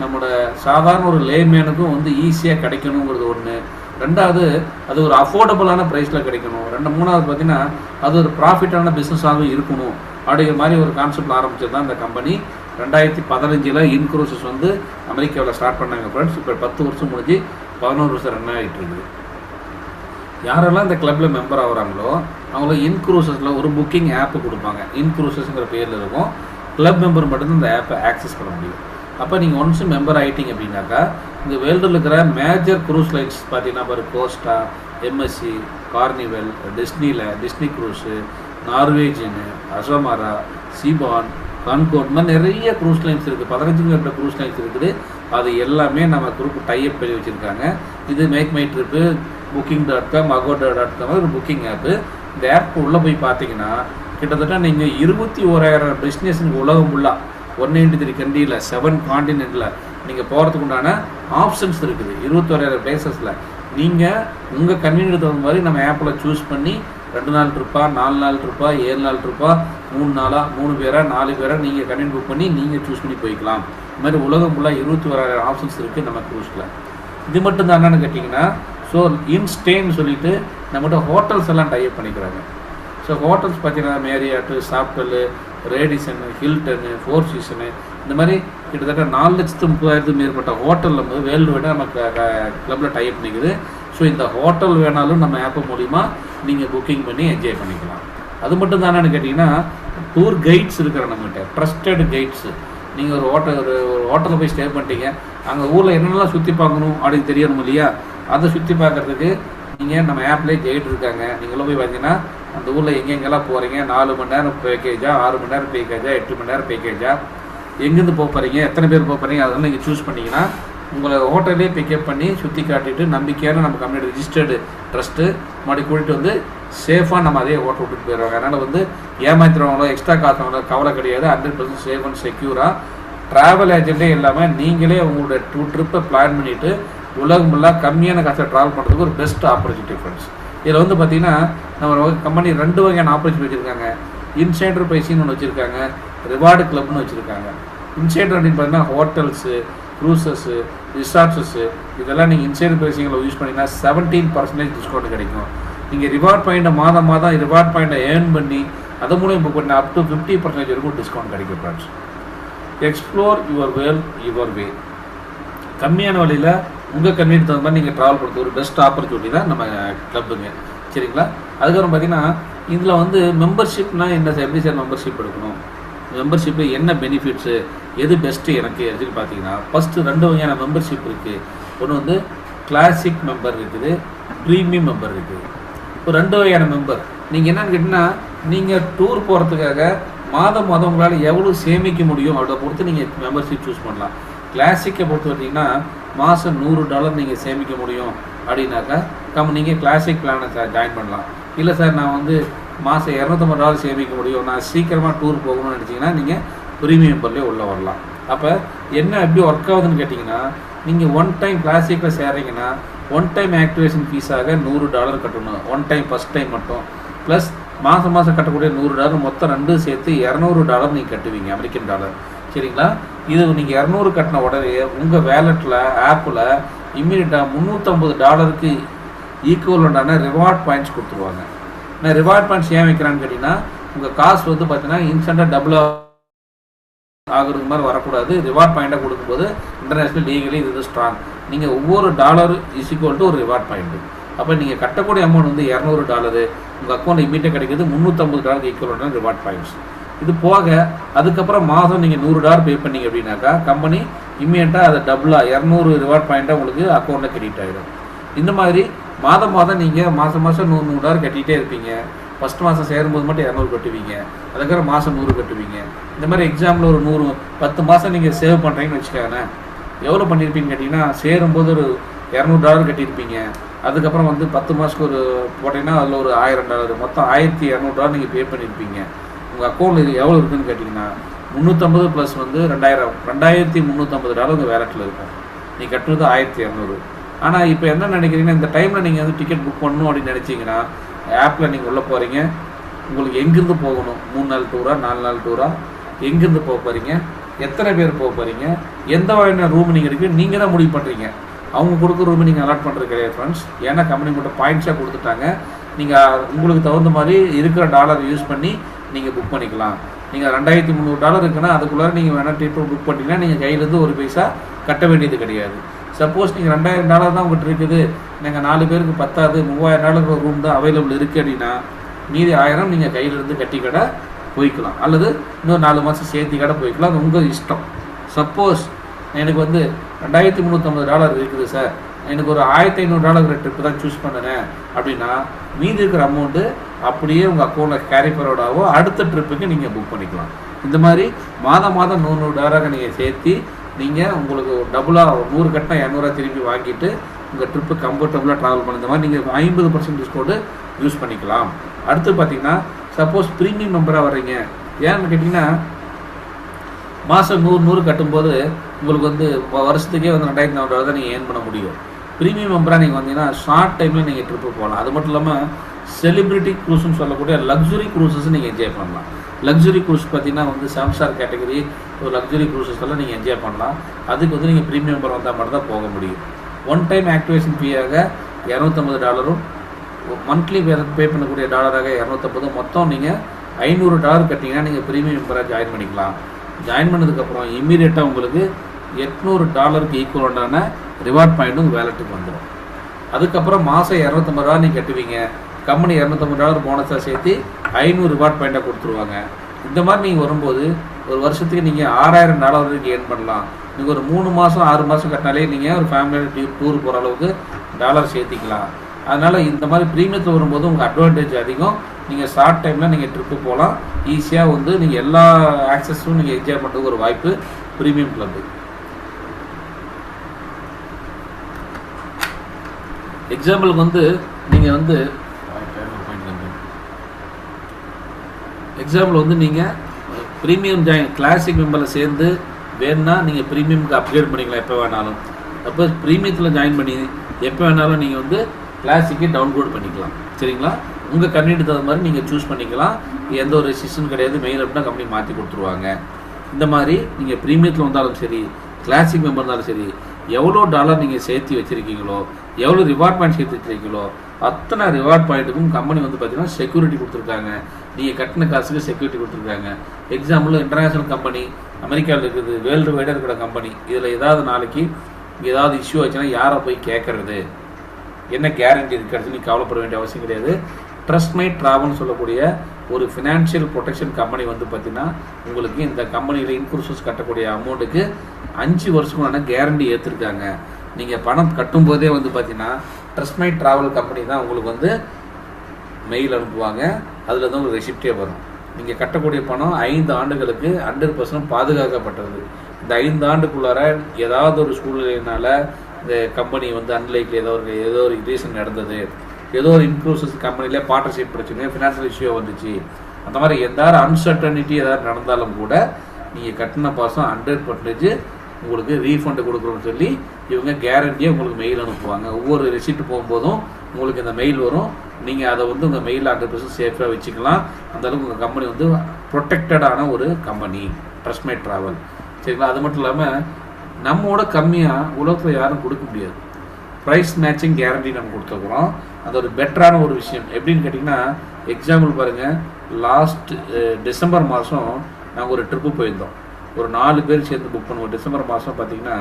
நம்மளோட சாதாரண ஒரு லேமேனுக்கும் வந்து ஈஸியாக கிடைக்கணுங்கிறது ஒன்று. ரெண்டாவது அது ஒரு அஃபோர்டபுளான ப்ரைஸில் கிடைக்கணும். மூணாவது பார்த்திங்கன்னா அது ஒரு ப்ராஃபிட்டான பிஸ்னஸாகவும் இருக்கணும் அப்படிங்கிற மாதிரி ஒரு கான்செப்ட் ஆரம்பிச்சது தான் இந்த கம்பெனி. 2015 இன்க்ரூசஸ் வந்து அமெரிக்காவில் ஸ்டார்ட் பண்ணாங்க ஃப்ரெண்ட்ஸ். இப்போ 10 வருஷம் முடிஞ்சு 11 வருஷம் ரன் ஆகிட்டு இருக்குது. யாரெல்லாம் இந்த கிளப்பில் மெம்பர் ஆகுறாங்களோ அவங்களுக்கு இன்க்ரூசஸில் ஒரு புக்கிங் ஆப்பு கொடுப்பாங்க. இன்க்ரூசஸ்ங்கிற பேரில் இருக்கும். கிளப் மெம்பர் மட்டும்தான் இந்த ஆப்பை ஆக்சஸ் பண்ண முடியும். அப்போ நீங்கள் ஒன்ஸ் மெம்பர் ஆகிட்டீங்க அப்படின்னாக்கா இந்த வேர்ல்டில் இருக்கிற மேஜர் க்ரூஸ் லைன்ஸ் பார்த்தீங்கன்னா Costa, MSC, Carnival, Disney cruise, Norwegian, Azamara, Seabourn, கான்கோன், இந்த மாதிரி நிறைய க்ரூஸ் லைன்ஸ் இருக்குது. 15க்கும் மேற்பட்ட க்ரூஸ் லைன்ஸ் இருக்குது. அது எல்லாமே நம்ம குரூப் டைப் பண்ணி வச்சுருக்காங்க. இது make my trip, booking.com, agoda.com ஒரு புக்கிங் ஆப்பு. இந்த ஆப் உள்ளே போய் பார்த்தீங்கன்னா கிட்டத்தட்ட நீங்கள் 21,000 டெஸ்டினேஷனுக்கு உலகம் ஃபுல்லாக 193 கண்ட்ரியில் 7 காண்டினென்ட்டில் நீங்கள் போகிறதுக்கு உண்டான ஆப்ஷன்ஸ் இருக்குது. 21,000 பிளேசஸில் நீங்கள் உங்கள் கன்வீனியன்ட் தகுந்த மாதிரி நம்ம ஆப்பில் சூஸ் பண்ணி 2 நாள் ட்ரிப்பா, 4 நாள் ட்ரிப்பா, 7 நாள் ட்ரிப்பா, 3 நாளா, 3 பேரா, 4 பேரா நீங்கள் கன்வீனியன்ட் புக் பண்ணி நீங்கள் சூஸ் பண்ணி போய்க்கலாம். இது மாதிரி உலகம் ஃபுல்லாக 21,000 ஆப்ஷன்ஸ் இருக்குது நம்ம க்ரூஸில். இது மட்டும் தான் என்னென்னு கேட்டிங்கன்னா, ஸோ இன்ஸ்டேன்னு சொல்லிட்டு நம்மகிட்ட ஹோட்டல்ஸ் எல்லாம் டைப் பண்ணிக்கிறாங்க. ஸோ ஹோட்டல்ஸ் பார்த்தீங்கன்னா மேரியாட்டு, சாப்டலு, ரேடிசனு, ஹில்டனு, ஃபோர் சீசனு, இந்த மாதிரி கிட்டத்தட்ட 4,30,000 மேற்பட்ட ஹோட்டல் நம்ம வேர்ல்டு வைடாக நம்ம கிளப்பில் டைப் பண்ணிக்குது. ஸோ இந்த ஹோட்டல் வேணாலும் நம்ம ஆப் மூலிமா நீங்கள் புக்கிங் பண்ணி என்ஜாய் பண்ணிக்கலாம். அது மட்டும் தானேன்னு கேட்டிங்கன்னா, டூர் கைட்ஸ் இருக்கிற நம்மகிட்ட ட்ரஸ்டட் கைட்ஸு. நீங்கள் ஒரு ஹோட்டலில் போய் ஸ்டே பண்ணிட்டீங்க, அங்கே ஊரில் என்னென்னலாம் சுற்றி பார்க்கணும் அப்படின்னு தெரியணும் இல்லையா? அதை சுற்றி பார்க்குறதுக்கு நீங்கள் நம்ம ஆப்லேயே கைடு இருக்காங்க. நீங்களும் போய் பார்த்தீங்கன்னா அந்த ஊரில் எங்கெங்கெல்லாம் போகிறீங்க, 4 மணி நேரம் பேக்கேஜா, 6 மணி நேரம் பேக்கேஜா, 8 மணி நேரம் பேக்கேஜா, எங்கேருந்து போகிறீங்க, எத்தனை பேர் போகிறீங்க, அதெல்லாம் நீங்கள் சூஸ் பண்ணிங்கன்னா உங்களை ஹோட்டல்லே பிக்கப் பண்ணி சுற்றி காட்டிட்டு நம்பிக்கையான நம்ம கம்யூனிட்டி ரிஜிஸ்டர்டு ட்ரஸ்ட்டு மாதிரி கூட்டிகிட்டு வந்து சேஃபாக நம்ம அதே ஹோட்டல் விட்டுட்டு போயிடுவாங்க. அதனால் வந்து ஏமாத்துறவங்களோ எக்ஸ்ட்ரா காசுறவங்களோ கவலை கிடையாது. 100% சேஃப் அண்ட் செக்யூராக ட்ராவல் ஏஜென்ட்டே இல்லாமல் நீங்களே உங்களோட ட்ரிப்பை பிளான் பண்ணிவிட்டு உலகம் ஃபுல்லாக கம்மியான காசை ட்ராவல் பண்ணுறதுக்கு ஒரு பெஸ்ட் ஆப்பர்ச்சுனிட்டி ஃப்ரெண்ட்ஸ். இதில் வந்து பார்த்திங்கன்னா நம்ம கம்பெனி 2 வகையான ஆப்பர்ச்சுனிட்டி வச்சுருக்காங்க. இன்சைடர் ப்ரைஸின்னு ஒன்று வச்சுருக்காங்க, ரிவார்டு கிளப்னு வச்சுருக்காங்க. இன்சைடர் அப்படின்னு பார்த்தீங்கன்னா ஹோட்டல்ஸு, க்ரூசஸ்ஸு, ரிசார்ட்ஸு இதெல்லாம் நீங்கள் இன்சைடர் ப்ரைஸிங்கில் யூஸ் பண்ணிங்கன்னா 17% டிஸ்கவுண்ட் கிடைக்கும். நீங்கள் ரிவார்ட் பாயிண்ட்டை மாதம் ரிவார்ட் பாயிண்ட்டை ஏர்ன் பண்ணி அது மூலம் இப்போ பண்ண அப் டு 50% வரைக்கும் டிஸ்கவுண்ட் கிடைக்கும் friends. Explore your well your way. கம்மியான வழியில் உங்கள் கன்வீனியன்ட் தகுந்த மாதிரி நீங்கள் ட்ராவல் பண்ணுறது ஒரு பெஸ்ட் ஆப்பர்ச்சுனிட்டி தான் நம்ம கிளப்புங்க. சரிங்களா? அதுக்கப்புறம் பார்த்தீங்கன்னா இதில் வந்து மெம்பர்ஷிப்னால் என்ன சார், எப்படி சார் மெம்பர்ஷிப் எடுக்கணும், மெம்பர்ஷிப்பில் என்ன பெனிஃபிட்ஸு, எது பெஸ்ட்டு எனக்கு அப்படின்னு பார்த்தீங்கன்னா, ஃபஸ்ட்டு 2 வகையான மெம்பர்ஷிப் இருக்குது. ஒன்று வந்து கிளாசிக் மெம்பர் இருக்குது, ப்ரீமியம் மெம்பர் இருக்குது. இப்போ 2 வகையான மெம்பர். நீங்கள் என்னென்னு கேட்டிங்கன்னா, நீங்கள் டூர் போகிறதுக்காக மாதம் உங்களால் எவ்வளோ சேமிக்க முடியும் அதை பொறுத்து நீங்கள் மெம்பர்ஷிப் சூஸ் பண்ணலாம். கிளாசிக்கை பொறுத்து பார்த்தீங்கன்னா மாதம் $100 நீங்கள் சேமிக்க முடியும் அப்படின்னாக்கா நீங்கள் கிளாசிக் பிளானை ஜாயின் பண்ணலாம். இல்லை சார் நான் வந்து மாதம் $250 சேமிக்க முடியும், நான் சீக்கிரமாக டூர் போகணும்னு நினச்சிங்கன்னா நீங்கள் ப்ரீமியம் மெம்பர்லேயே உள்ளே வரலாம். அப்போ என்ன எப்படி ஒர்க் ஆகுதுன்னு கேட்டிங்கன்னா, நீங்கள் 1 டைம் கிளாசிக்கில் சேர்றீங்கன்னா 1 டைம் ஆக்டிவேஷன் ஃபீஸாக $100 கட்டணும். 1 டைம் ஃபஸ்ட் டைம் மட்டும் ப்ளஸ் மாதம் கட்டக்கூடிய $100 மொத்தம் 2 சேர்த்து $200 நீங்கள் கட்டுவீங்க, அமெரிக்கன் டாலர். சரிங்களா? இது நீங்கள் 200 கட்டின உடனே உங்கள் வேலெட்டில் ஆப்பில் இம்மீடியட்டாக $350 ஈக்குவலண்டான ரிவார்ட் பாயிண்ட்ஸ் கொடுத்துருவாங்க. நான் ரிவார்ட் பாயிண்ட்ஸ் ஏன் வைக்கிறான்னு கேட்டிங்கன்னா, உங்கள் காசு வந்து பார்த்தீங்கன்னா இன்ஸ்டண்ட்டாக டபுள் ஆகுறது மாதிரி வரக்கூடாது. ரிவார்ட் பாயிண்ட்டாக கொடுக்கும்போது இன்டர்நேஷ்னல் லீகலி இது ஸ்ட்ராங். நீங்கள் ஒவ்வொரு டாலர் இஸ் ஈக்குவல் டு ஒரு ரிவார்ட் பாயிண்ட்டு. அப்போ நீங்கள் கட்டக்கூடிய அமௌண்ட் வந்து $200, உங்கள் அக்கௌண்ட் இமீடியட்டாக கிடைக்கிது $350 ஈக்குவலான ரிவார்ட் பாயிண்ட்ஸ். இது போக அதுக்கப்புறம் மாதம் நீங்கள் $100 பே பண்ணிங்க அப்படின்னாக்கா கம்பெனி இம்மீடியட்டாக அதை டபுளாக 200 ரிவார்ட் பாயிண்ட்டாக உங்களுக்கு அக்கௌண்ட்டில் கிரெடிட் ஆகிடும். இந்த மாதிரி மாதம் நீங்கள் மாதம் $100 கட்டிகிட்டே இருப்பீங்க. ஃபஸ்ட் மாதம் சேரும்போது மட்டும் 200 கட்டுவீங்க, அதுக்கப்புறம் மாதம் 100 கட்டுவீங்க. இந்த மாதிரி எக்ஸாம்பிள் ஒரு 10 மாதம் நீங்கள் சேவ் பண்ணுறீங்கன்னு வச்சுக்கோங்களேன். எவ்வளோ பண்ணியிருப்பீங்கன்னு கேட்டிங்கன்னா, சேரும்போது ஒரு $200 கட்டியிருப்பீங்க. அதுக்கப்புறம் வந்து 10 மாதத்துக்கு ஒரு போட்டிங்கன்னா அதில் ஒரு $1000, மொத்தம் $1200 நீங்கள் பே பண்ணியிருப்பீங்க. உங்கள் அக்கௌண்ட்டில் இது எவ்வளோ இருக்குதுன்னு கேட்டிங்கன்னா 350 ப்ளஸ் வந்து 2000, $2350 உங்கள் வேலெட்டில் இருக்கும். நீங்கள் கட்டுறது 1200. ஆனால் இப்போ என்ன நினைக்கிறீங்கன்னா, இந்த டைமில் நீங்கள் வந்து டிக்கெட் புக் பண்ணணும் அப்படின்னு நினச்சிங்கன்னா ஆப்பில் நீங்கள் உள்ளே போகிறீங்க. உங்களுக்கு எங்கேருந்து போகணும், 3 நாள் டூரா 4 நாள் டூரா, எங்கேருந்து போக போகிறீங்க, எத்தனை பேர் போக போகிறீங்க, எந்த வகையான ரூம் நீங்கள் இருக்குது நீங்கள் தான் முடிவு பண்ணுறீங்க. அவங்க கொடுக்குற ரூம் நீங்கள் அலாட் பண்ணுறது கிடையாது ஃப்ரெண்ட்ஸ். ஏன்னா கம்பெனி மட்டும் பாயிண்ட்ஸாக கொடுத்துட்டாங்க. நீங்கள் உங்களுக்கு தகுந்த மாதிரி இருக்கிற டாலர் யூஸ் பண்ணி நீங்கள் புக் பண்ணிக்கலாம். நீங்கள் $2300 இருக்குன்னா அதுக்குள்ளே நீங்கள் வேணால் ட்ரிப்பு புக் பண்ணிங்கன்னா நீங்கள் கையிலேருந்து ஒரு பைசா கட்ட வேண்டியது கிடையாது. சப்போஸ் நீங்கள் $2000 தான் உங்கள்கிட்ட இருக்குது, நீங்கள் 4 பேருக்கு பத்தாது, $3000 ஒரு ரூம் தான் அவைலபிள் இருக்குது அப்படின்னா மீதி 1000 நீங்கள் கையிலேருந்து கட்டி கடை போய்க்கலாம். அல்லது இன்னும் 4 மாதம் சேர்த்தி கடை போய்க்கலாம். அது உங்கள் இஷ்டம். சப்போஸ் எனக்கு வந்து $2350 இருக்குது சார், எனக்கு ஒரு $1500 ட்ரிப்பு தான் சூஸ் பண்ணுறேன் அப்படின்னா மீதி இருக்கிற அமௌண்ட்டு அப்படியே உங்கள் அக்கௌண்ட்டில் கேரி ஃபார்வர்ட் ஆகும், அடுத்த ட்ரிப்புக்கு நீங்கள் புக் பண்ணிக்கலாம். இந்த மாதிரி மாதம் மாதம் $100 நீங்கள் சேர்த்து நீங்கள் உங்களுக்கு டபுளாக 100 கட்டினா $200 திருப்பி வாங்கிட்டு உங்கள் ட்ரிப்பு கம்ஃபர்டபுளாக ட்ராவல் பண்ண இந்த மாதிரி நீங்கள் 50% டிஸ்கவுண்ட்டு யூஸ் பண்ணிக்கலாம். அடுத்து பார்த்தீங்கன்னா சப்போஸ் ப்ரீமியம் மெம்பராக வர்றீங்க, ஏன்னு கேட்டிங்கன்னா மாதம் 100 கட்டும்போது உங்களுக்கு வந்து வருஷத்துக்கே வந்து $2400 தான் நீங்கள் ஏர்ன் பண்ண முடியும். ப்ரீமியம் மெம்பராக நீங்கள் வந்தீங்கன்னா ஷார்ட் டைமில் நீங்கள் ட்ரிப்பு போகலாம். அது மட்டும் இல்லாமல் செலிப்ரிட்டி க்ரூஸ்ன்னு சொல்லக்கூடிய லக்ஸுரி க்ரூசஸ் நீங்கள் என்ஜாய் பண்ணலாம். லக்ஸுரி க்ரூஸ் பார்த்தீங்கன்னா வந்து 7 ஸ்டார் கேட்டகரி ஒரு லக்ஸுரி க்ரூசஸ் எல்லாம் நீங்கள் என்ஜாய் பண்ணலாம். அதுக்கு வந்து நீங்கள் ப்ரீமியம் மெம்பர் வந்தால் மட்டும் தான் போக முடியும். ஒன் டைம் ஆக்டிவேஷன் ஃபீயாக $250, மந்த்லி பே பண்ணக்கூடிய டாலராக $250, மொத்தம் நீங்கள் $500 கட்டிங்கன்னா நீங்கள் ப்ரீமியம் மெம்பராக ஜாயின் பண்ணிக்கலாம். ஜாயின் பண்ணதுக்கப்புறம் இம்மீடியட்டாக உங்களுக்கு $800 ஈக்குவலான ரிவார்ட் பாயிண்ட் உங்கள் வேலெட்டுக்கு வந்துடும். அதுக்கப்புறம் மாதம் $250 நீங்கள் கட்டுவீங்க, கம்பெனி $250 போனஸாக சேர்த்து 500 ரிவார்ட் பாயிண்டாக கொடுத்துருவாங்க. இந்த மாதிரி நீங்கள் வரும்போது ஒரு வருஷத்துக்கு நீங்கள் $6000 வரைக்கும் ஏர்ன் பண்ணலாம். நீங்கள் ஒரு 3 மாதம் 6 மாதம் கட்டினாலே நீங்கள் ஒரு ஃபேமிலியோட டூர் போகிற அளவுக்கு டாலர் சேர்த்திக்கலாம். அதனால் இந்த மாதிரி ப்ரீமியத்தில் வரும்போது உங்களுக்கு அட்வான்டேஜ் அதிகம். நீங்கள் ஷார்ட் டைமில் நீங்கள் ட்ரிப்பு போகலாம். ஈஸியாக வந்து நீங்கள் எல்லா ஆக்சஸும் நீங்கள் என்ஜாய் பண்ணுறதுக்கு ஒரு வாய்ப்பு ப்ரீமியம் கிளப்பு. எக்ஸாம்பிளுக்கு வந்து நீங்கள் வந்து நீங்கள் ப்ரீமியம் கிளாசிக் மெம்பரில் சேர்ந்து வேணுன்னா நீங்கள் ப்ரீமியமுக்கு அப்கிரேட் பண்ணிக்கலாம் எப்போ வேணாலும். அப்போ ப்ரீமியத்தில் ஜாயின் பண்ணி எப்போ வேணாலும் நீங்கள் வந்து கிளாசிக்கே டவுன்லோட் பண்ணிக்கலாம். சரிங்களா? உங்கள் கன்வீனியன்ட் தகுந்த மாதிரி நீங்கள் சூஸ் பண்ணிக்கலாம். எந்த ஒரு ரெஸ்ட்ரிக்ஷன் கிடையாது. மெயில் அப்படின்னா கம்பெனி மாற்றி கொடுத்துருவாங்க. இந்த மாதிரி நீங்கள் ப்ரீமியத்தில் வந்தாலும் சரி, கிளாசிக் மெம்பர் இருந்தாலும் சரி, எவ்வளோ டாலர் நீங்கள் சேர்த்து வச்சுருக்கீங்களோ, எவ்வளோ ரிவார்ட் பாயிண்ட் சேர்த்து வச்சுருக்கீங்களோ, அத்தனை ரிவார்ட் பாயிண்ட்டுக்கும் கம்பெனி வந்து பார்த்தீங்கன்னா செக்யூரிட்டி கொடுத்துருக்காங்க. நீங்கள் கட்டின காசுக்கு செக்யூரிட்டி கொடுத்துருக்காங்க. எக்ஸாம்பிள் இன்டர்நேஷ்னல் கம்பெனி, அமெரிக்காவில் இருக்குது, வேர்ல்டு வைடாக இருக்கிற கம்பெனி, இதில் ஏதாவது நாளைக்கு ஏதாவது இஷ்யூ ஆச்சுன்னா யாரை போய் கேட்குறது, என்ன கேரண்டி இருக்கிறது, நீங்கள் கவலைப்பட வேண்டிய அவசியம் கிடையாது. ட்ரஸ்ட் மை ட்ராவல்னு சொல்லக்கூடிய ஒரு ஃபினான்ஷியல் ப்ரொடெக்ஷன் கம்பெனி வந்து பார்த்தீங்கன்னா உங்களுக்கு இந்த கம்பெனியில் இன்சூரன்ஸ் கட்டக்கூடிய அமௌண்ட்டுக்கு 5 வருஷமான கேரண்டி ஏற்றிருக்காங்க. நீங்கள் பணம் கட்டும்போதே வந்து பார்த்தீங்கன்னா ட்ரஸ்ட் மை ட்ராவல் கம்பெனி தான் உங்களுக்கு வந்து மெயில் அனுப்புவாங்க. அதில் தான் உங்களுக்கு ரெசிப்டே வரும். நீங்கள் கட்டக்கூடிய பணம் 5 ஆண்டுகளுக்கு 100% பாதுகாக்கப்பட்டது. இந்த 5 ஆண்டுக்குள்ளார ஏதாவது ஒரு சூழ்நிலையினால இந்த கம்பெனி வந்து அன்லைக்லி ஏதோ ஒரு ரீசன் நடந்தது, ஏதோ ஒரு இன்க்ளூசிவ் கம்பெனியில் பார்ட்னர்ஷிப் பிரச்சனை, ஃபினான்ஷியல் இஷ்யூ வந்துச்சு, அந்த மாதிரி ஏதாவது அன்சர்டனிட்டி ஏதாவது நடந்தாலும் கூட நீங்கள் கட்டின பாசம் 100% உங்களுக்கு ரீஃபண்டு கொடுக்குறோன்னு சொல்லி இவங்க கேரண்டியாக உங்களுக்கு மெயில் அனுப்புவாங்க. ஒவ்வொரு ரெசிப்ட் போகும்போதும் உங்களுக்கு இந்த மெயில் வரும். நீங்கள் அதை வந்து உங்கள் மெயிலில் 100% சேஃபாக வச்சுக்கலாம். அந்தளவுக்கு உங்கள் கம்பெனி வந்து ப்ரொடெக்டடான ஒரு கம்பெனி ட்ரஸ்ட் மை ட்ராவல். சரிங்களா? அது மட்டும் இல்லாமல் நம்மோட கம்மியாக உலகத்தில் யாரும் கொடுக்க முடியாது. ப்ரைஸ் மேட்சிங் கேரண்டி நம்ம கொடுத்துருக்குறோம். அது ஒரு பெட்டரான ஒரு விஷயம். எப்படின்னு கேட்டிங்கன்னா, எக்ஸாம்பிள் பாருங்கள், லாஸ்ட் டிசம்பர் மாதம் நாங்கள் ஒரு ட்ரிப்பு போயிருந்தோம். ஒரு 4 பேர் சேர்ந்து புக் பண்ணுவோம். டிசம்பர் மாதம் பார்த்திங்கன்னா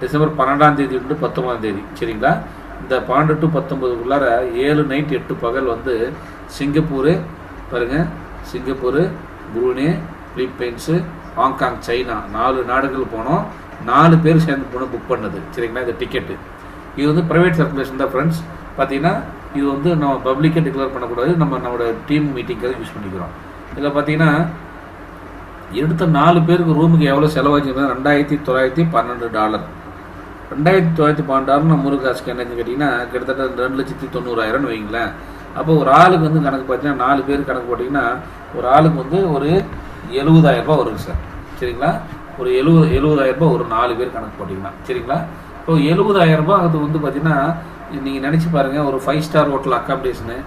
டிசம்பர் 12ஆம் தேதி டு 19ஆம் தேதி. சரிங்களா? இந்த 12 to 19 7 நைட் 8 பகல் வந்து சிங்கப்பூரு பாருங்கள், Singapore, Brunei, Philippines, Hong Kong, China 4 நாடுகள் போனோம். 4 பேர் சேர்ந்து போனோம் புக் பண்ணது. சரிங்களா? இந்த டிக்கெட்டு இது வந்து ப்ரைவேட் சர்க்குலேஷன் தான் ஃப்ரெண்ட்ஸ். பார்த்தீங்கன்னா இது வந்து நம்ம பப்ளிக்காக டிக்ளேர் பண்ணக்கூடாது. நம்மளோட டீம் மீட்டிங்காக யூஸ் பண்ணிக்கிறோம். இதில் பார்த்தீங்கன்னா எடுத்த 4 பேருக்கு ரூமுக்கு எவ்வளோ செலவாச்சுன்னா $2912. $2912 நம்ம ஊருக்கு காசுக்கு என்னன்னு கேட்டிங்கன்னா கிட்டத்தட்ட 2,90,000 வைங்களேன். அப்போ ஒரு ஆளுக்கு வந்து கணக்கு பார்த்தீங்கன்னா 4 பேர் கணக்கு போட்டிங்கன்னா ஒரு ஆளுக்கு வந்து ஒரு $70,000 வருங்க சார். சரிங்களா? ஒரு $70,000 ஒரு 4 பேர் கணக்கு போட்டிங்கன்னா. சரிங்களா? இப்போ $70,000 அது வந்து பார்த்தீங்கன்னா நீங்கள் நினச்சி பாருங்கள், ஒரு 5 star hotel accommodation,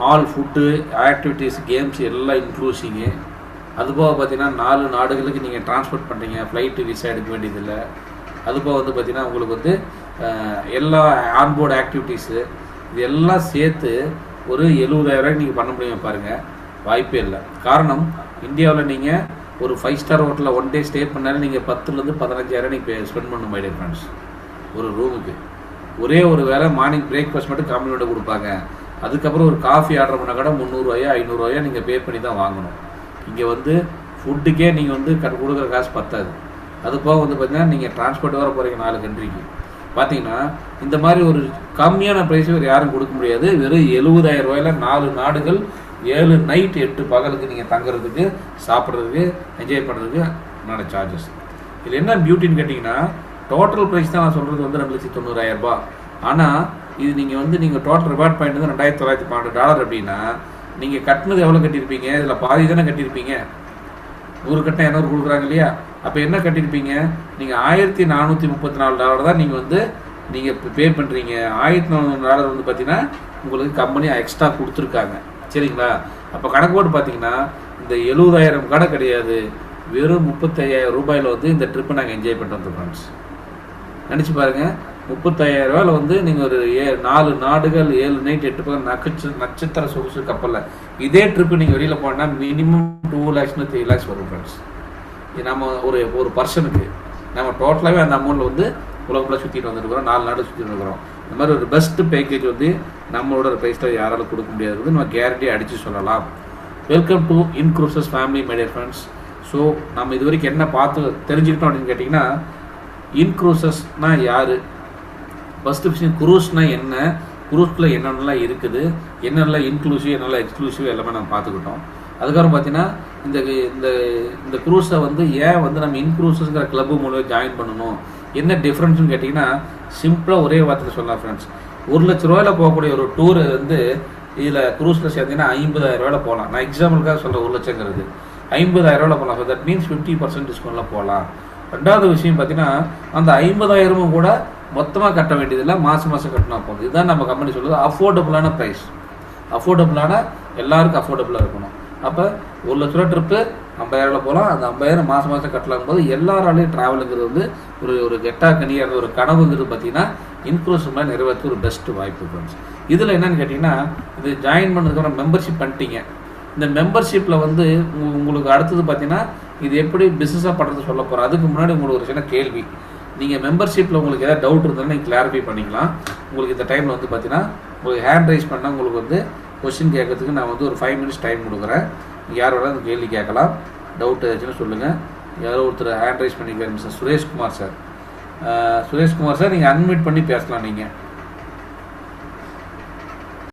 all food, activities, games எல்லாம் இன்க்ளூசிங்கு. அதுபோக பார்த்தீங்கன்னா 4 நாடுகளுக்கு நீங்கள் ட்ரான்ஸ்போர்ட் பண்ணுறீங்க, ஃப்ளைட்டு விசா எடுக்க வேண்டியதில்லை. அதுபோக வந்து பார்த்தீங்கன்னா உங்களுக்கு வந்து எல்லா ஆன்போர்டு ஆக்டிவிட்டீஸு இது எல்லாம் சேர்த்து ஒரு $70,000 நீங்கள் பண்ண முடியும் பாருங்கள். வாய்ப்பே இல்லை. காரணம், இந்தியாவில் நீங்கள் ஒரு 5 ஸ்டார் ஹோட்டலில் 1 டே ஸ்டே பண்ணாலும் நீங்கள் 10,000 to 15,000 நீங்கள் ஸ்பெண்ட் பண்ணணும் மை டியர் ஃப்ரெண்ட்ஸ். ஒரு ரூமுக்கு ஒரே ஒரு வேளை மார்னிங் பிரேக்ஃபாஸ்ட் மட்டும் கம்பெனியோட கொடுப்பாங்க. அதுக்கப்புறம் ஒரு காஃபி ஆர்டர் பண்ணால் கூட $300 $500 நீங்கள் பே பண்ணி தான் வாங்கணும். இங்கே வந்து ஃபுட்டுக்கே நீங்கள் வந்து கொடுக்குற காசு பத்தாது. அது போக வந்து பார்த்தீங்கன்னா நீங்கள் டிரான்ஸ்போர்ட் வர போகிறீங்க 4 கண்ட்ரிக்கு. பார்த்தீங்கன்னா இந்த மாதிரி ஒரு கம்மியான ப்ரைஸ் வேறு யாரும் கொடுக்க முடியாது. வெறும் 70,000 ரூபாயில 4 நாடுகள் 7 நைட் 8 பகலுக்கு நீங்கள் தங்குறதுக்கு, சாப்பிட்றதுக்கு, என்ஜாய் பண்ணுறதுக்கு என்னோட சார்ஜஸ். இதில் என்ன பியூட்டின்னு கேட்டிங்கன்னா, டோட்டல் ப்ரைஸ் தான் நான் சொல்கிறது வந்து $2,90,000. ஆனால் இது நீங்கள் டோட்டல் ரிவார்ட் பாயிண்ட் வந்து $2,912 அப்படின்னா நீங்கள் கட்டினது எவ்வளோ கட்டியிருப்பீங்க? இதில் பாதி தானே கட்டியிருப்பீங்க. 100 கட்டினா 200 கொடுக்குறாங்க இல்லையா? அப்போ என்ன கட்டியிருப்பீங்க? நீங்கள் $1,434 தான் நீங்கள் பே பண்ணுறீங்க. $1,400 வந்து பார்த்தீங்கன்னா உங்களுக்கு கம்பெனி எக்ஸ்ட்ரா கொடுத்துருக்காங்க. சரிங்களா? அப்போ கணக்கு போட்டு பார்த்தீங்கன்னா இந்த 70,000 கடை கிடையாது, வெறும் 35,000 ரூபாயில் இந்த ட்ரிப்பை நாங்கள் என்ஜாய் பண்ணுறோம் ஃப்ரெண்ட்ஸ். நினச்சி பாருங்கள், 35,000 ரூபாயில் நீங்கள் ஒரு 4 நாடுகள் 7 நைட் 8 பகல் நட்சத்திர சொகுசு கப்பலில் இதே ட்ரிப்பு நீங்கள் வெளியில் போனால் மினிமம் 2 lakhs to 3 lakhs வரும் ஃப்ரெண்ட்ஸ். இது நம்ம ஒரு பர்சனுக்கு நம்ம டோட்டலாகவே அந்த அமௌண்ட்டில் உலகத்தில் சுற்றிட்டு வந்துருக்கிறோம், 4 நாடு சுற்றிட்டு வந்துருக்கிறோம். இந்த மாதிரி ஒரு பெஸ்ட் பேக்கேஜ் நம்மளோட ப்ரைஸில் யாராலும் கொடுக்க முடியாது, நம்ம கேரண்டியாக அடித்து சொல்லலாம். Welcome to InCruises family my dear friends. So நம்ம இது வரைக்கும் என்ன பார்த்து தெரிஞ்சுக்கிட்டோம் அப்படின்னு கேட்டிங்கன்னா, இன்க்ரூசஸ்னால் யார், ஃபஸ்ட்டு விஷயம் குரூஸ்னால் என்ன, குரூஸ்க்குள்ளே என்னென்னலாம் இருக்குது, என்னென்னலாம் இன்க்ளூசிவ் என்னெல்லாம் எக்ஸ்க்ளூசிவ் எல்லாமே நம்ம பார்த்துக்கிட்டோம். அதுக்கப்புறம் பார்த்தீங்கன்னா இந்த இந்த இந்த குரூஸை ஏன் நம்ம இன்க்ரூசஸ்ங்கிற கிளப்பு மூலம் ஜாயின் பண்ணணும், என்ன டிஃப்ரென்ஸ்னு கேட்டிங்கன்னா சிம்பிளாக ஒரே வார்த்தையில் சொல்லலாம் ஃப்ரெண்ட்ஸ். 1 லட்ச ரூபாயில் போகக்கூடிய ஒரு டூரு இதில் குரூஸில் சேர்த்திங்கன்னா 50,000 ரூபாயில் போகலாம். நான் எக்ஸாம்பிளுக்காக சொல்கிறேன், 1 லட்சங்கிறது 50,000 ரூபாயில் போகலாம். ஸோ தட் மீன்ஸ் 50% டிஸ்கவுண்ட்டில் போகலாம். ரெண்டாவது விஷயம் பார்த்தீங்கன்னா, அந்த 50,000 கூட மொத்தமாக கட்ட வேண்டியதில்லை, மாதம் கட்டினா போகுது. இதுதான் நம்ம கம்பெனி சொல்லுது அஃபோர்டபுளான ப்ரைஸ். அஃபோர்டபுளான எல்லாருக்கும் அஃபோர்டபுளாக இருக்கணும். அப்போ 1 லட்ச ரூபா ட்ரிப்பு 50,000 போகலாம், அந்த 50,000 மாதம் கட்டலாம் போது எல்லாராலையும் ட்ராவலுங்கிறது ஒரு கெட்டா கனியாக ஒரு கனவுங்கிறது பார்த்தீங்கன்னா இன்க்ரூசிவ் மாதிரி நிறைவேற்ற ஒரு பெஸ்ட் வாய்ப்பு ஃப்ரெண்ட்ஸ். இதில் என்னென்னு கேட்டிங்கன்னா, இது ஜாயின் பண்ணதுக்கப்புறம் மெம்பர்ஷிப் பண்ணிட்டீங்க. இந்த மெம்பர்ஷிப்பில் உங்களுக்கு அடுத்தது பார்த்தீங்கன்னா இது எப்படி பிஸ்னஸாக பண்ணுறது சொல்ல போகிறோம். அதுக்கு முன்னாடி உங்களுக்கு ஒரு சின்ன கேள்வி, நீங்கள் மெம்பர்ஷிப்பில் உங்களுக்கு ஏதாவது டவுட் இருந்தாலும் நீங்கள் கிளாரிஃபை பண்ணிக்கலாம். உங்களுக்கு இந்த டைமில் பார்த்தீங்கன்னா உங்களுக்கு ஹேண்ட் ரைஸ் பண்ணால் உங்களுக்கு கொஸ்டின் கேட்கறதுக்கு நான் ஒரு 5 minutes டைம் கொடுக்குறேன். நீங்கள் யார் வேணாலும் அந்த கேள்வி கேட்கலாம், டவுட் ஏதாச்சுன்னு சொல்லுங்கள். யாரோ ஒருத்தர் ஹேண்ட் ரைஸ் பண்ணிக்கிறேன், mister Sureshkumar sir. Sureshkumar sir, நீங்கள் அன்மியூட் பண்ணி பேசலாம். நீங்கள்